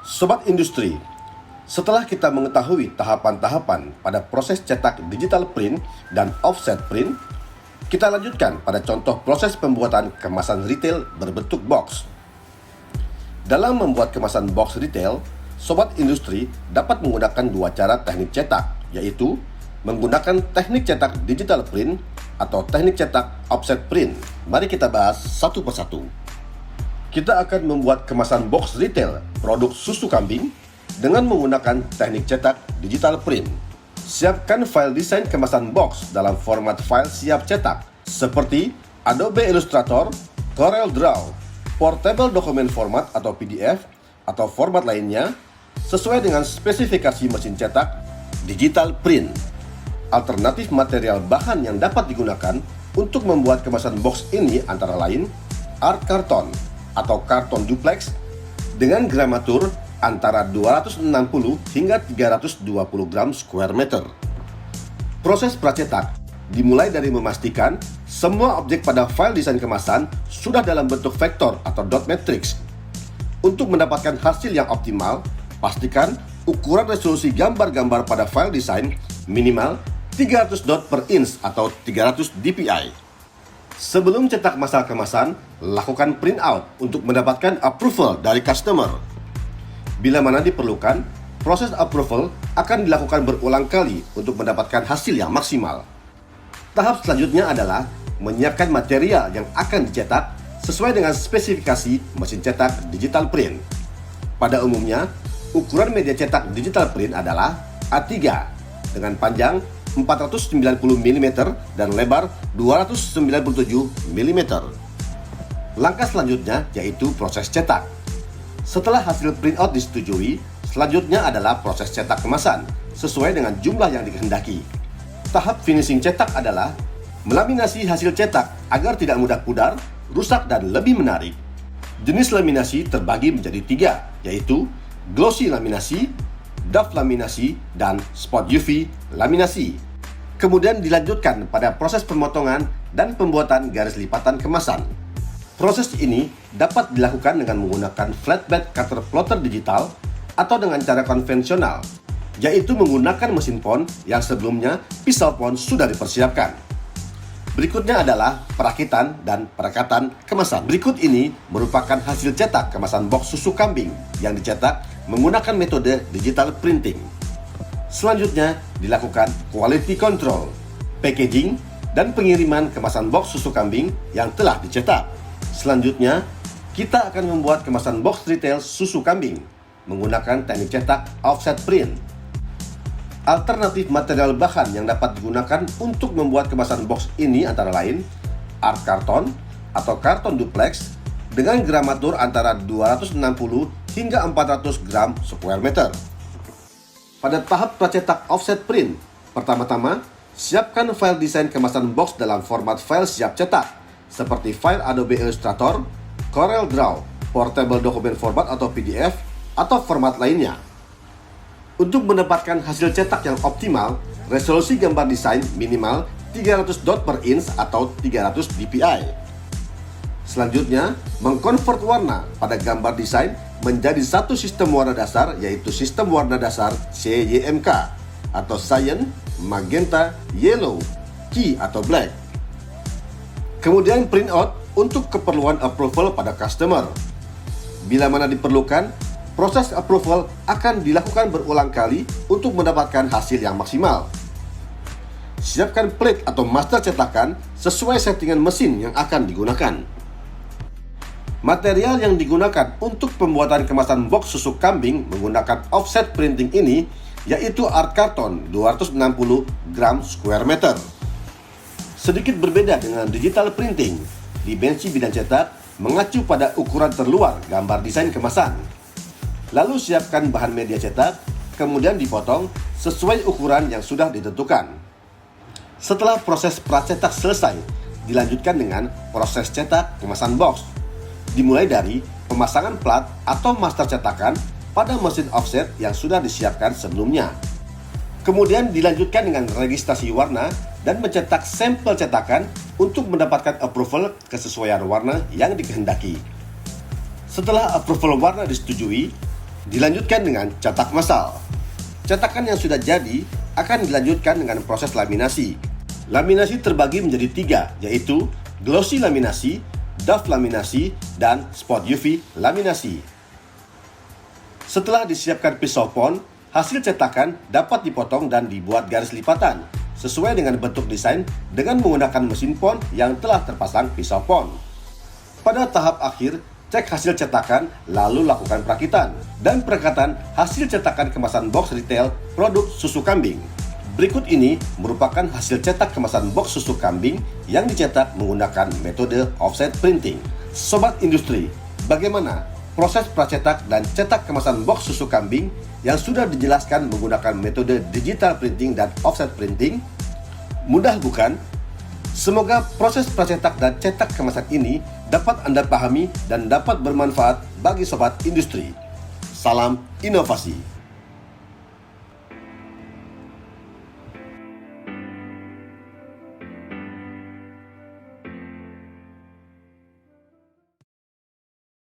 Sobat Industri, setelah kita mengetahui tahapan-tahapan pada proses cetak digital print dan offset print, kita lanjutkan pada contoh proses pembuatan kemasan retail berbentuk box. Dalam membuat kemasan box retail, Sobat Industri dapat menggunakan dua cara teknik cetak, yaitu menggunakan teknik cetak digital print atau teknik cetak offset print. Mari kita bahas satu persatu. Kita akan membuat kemasan box retail produk susu kambing dengan menggunakan teknik cetak digital print. Siapkan file desain kemasan box dalam format file siap cetak seperti Adobe Illustrator, Corel Draw, Portable Document Format atau PDF atau format lainnya sesuai dengan spesifikasi mesin cetak digital print. Alternatif material bahan yang dapat digunakan untuk membuat kemasan box ini antara lain art karton atau karton duplex dengan gramatur antara 260 hingga 320 gram square meter. Proses pracetak dimulai dari memastikan semua objek pada file desain kemasan sudah dalam bentuk vektor atau dot matrix. Untuk mendapatkan hasil yang optimal, pastikan ukuran resolusi gambar-gambar pada file desain minimal 300 dot per inch atau 300 dpi. Sebelum cetak masalah kemasan, lakukan print out untuk mendapatkan approval dari customer. Bila mana diperlukan, proses approval akan dilakukan berulang kali untuk mendapatkan hasil yang maksimal. Tahap selanjutnya adalah menyiapkan material yang akan dicetak sesuai dengan spesifikasi mesin cetak digital print. Pada umumnya, ukuran media cetak digital print adalah A3 dengan panjang 490 mm dan lebar 297 mm. Langkah selanjutnya yaitu proses cetak. Setelah hasil printout disetujui, selanjutnya adalah proses cetak kemasan sesuai dengan jumlah yang dikehendaki. Tahap finishing cetak adalah melaminasi hasil cetak agar tidak mudah pudar, rusak, dan lebih menarik. Jenis laminasi terbagi menjadi 3, yaitu glossy laminasi, doff laminasi, dan spot UV laminasi. Kemudian dilanjutkan pada proses pemotongan dan pembuatan garis lipatan kemasan. Proses ini dapat dilakukan dengan menggunakan flatbed cutter plotter digital atau dengan cara konvensional, yaitu menggunakan mesin pon yang sebelumnya pisau pon sudah dipersiapkan. Berikutnya adalah perakitan dan perekatan kemasan. Berikut ini merupakan hasil cetak kemasan box susu kambing yang dicetak menggunakan metode digital printing. Selanjutnya dilakukan quality control, packaging, dan pengiriman kemasan box susu kambing yang telah dicetak. Selanjutnya, kita akan membuat kemasan box retail susu kambing menggunakan teknik cetak offset print. Alternatif material bahan yang dapat digunakan untuk membuat kemasan box ini antara lain art karton atau karton duplex dengan gramatur antara 260 hingga 400 gram square meter. Pada tahap pracetak offset print, pertama-tama siapkan file desain kemasan box dalam format file siap cetak seperti file Adobe Illustrator, Corel Draw, Portable Document Format atau PDF atau format lainnya. Untuk mendapatkan hasil cetak yang optimal, resolusi gambar desain minimal 300 dot per inch atau 300 dpi. Selanjutnya, mengkonvert warna pada gambar desain menjadi satu sistem warna dasar, yaitu sistem warna dasar CYMK atau Cyan, Magenta, Yellow, Key atau Black. Kemudian print out untuk keperluan approval pada customer. Bila mana diperlukan, proses approval akan dilakukan berulang kali untuk mendapatkan hasil yang maksimal. Siapkan plate atau master cetakan sesuai settingan mesin yang akan digunakan. Material yang digunakan untuk pembuatan kemasan box susu kambing menggunakan offset printing ini yaitu art karton 260 gram square meter. Sedikit berbeda dengan digital printing, dimensi bidang cetak mengacu pada ukuran terluar gambar desain kemasan. Lalu siapkan bahan media cetak, kemudian dipotong sesuai ukuran yang sudah ditentukan. Setelah proses pracetak selesai, dilanjutkan dengan proses cetak kemasan box. Dimulai dari pemasangan plat atau master cetakan pada mesin offset yang sudah disiapkan sebelumnya. Kemudian dilanjutkan dengan registrasi warna dan mencetak sampel cetakan untuk mendapatkan approval kesesuaian warna yang dikehendaki. Setelah approval warna disetujui, Dilanjutkan dengan cetak massal. Cetakan yang sudah jadi akan dilanjutkan dengan proses laminasi. Laminasi terbagi menjadi 3, yaitu glossy laminasi, doff laminasi, dan spot UV laminasi. Setelah disiapkan pisau pon, hasil cetakan dapat dipotong dan dibuat garis lipatan sesuai dengan bentuk desain dengan menggunakan mesin pon yang telah terpasang pisau pon. Pada tahap akhir, cek hasil cetakan lalu lakukan perakitan dan perekatan hasil cetakan kemasan box retail produk susu kambing. Berikut ini merupakan hasil cetak kemasan box susu kambing yang dicetak menggunakan metode offset printing. Sobat industri, bagaimana proses pracetak dan cetak kemasan box susu kambing yang sudah dijelaskan menggunakan metode digital printing dan offset printing? Mudah bukan? Semoga proses pracetak dan cetak kemasan ini dapat Anda pahami dan dapat bermanfaat bagi sobat industri. Salam inovasi.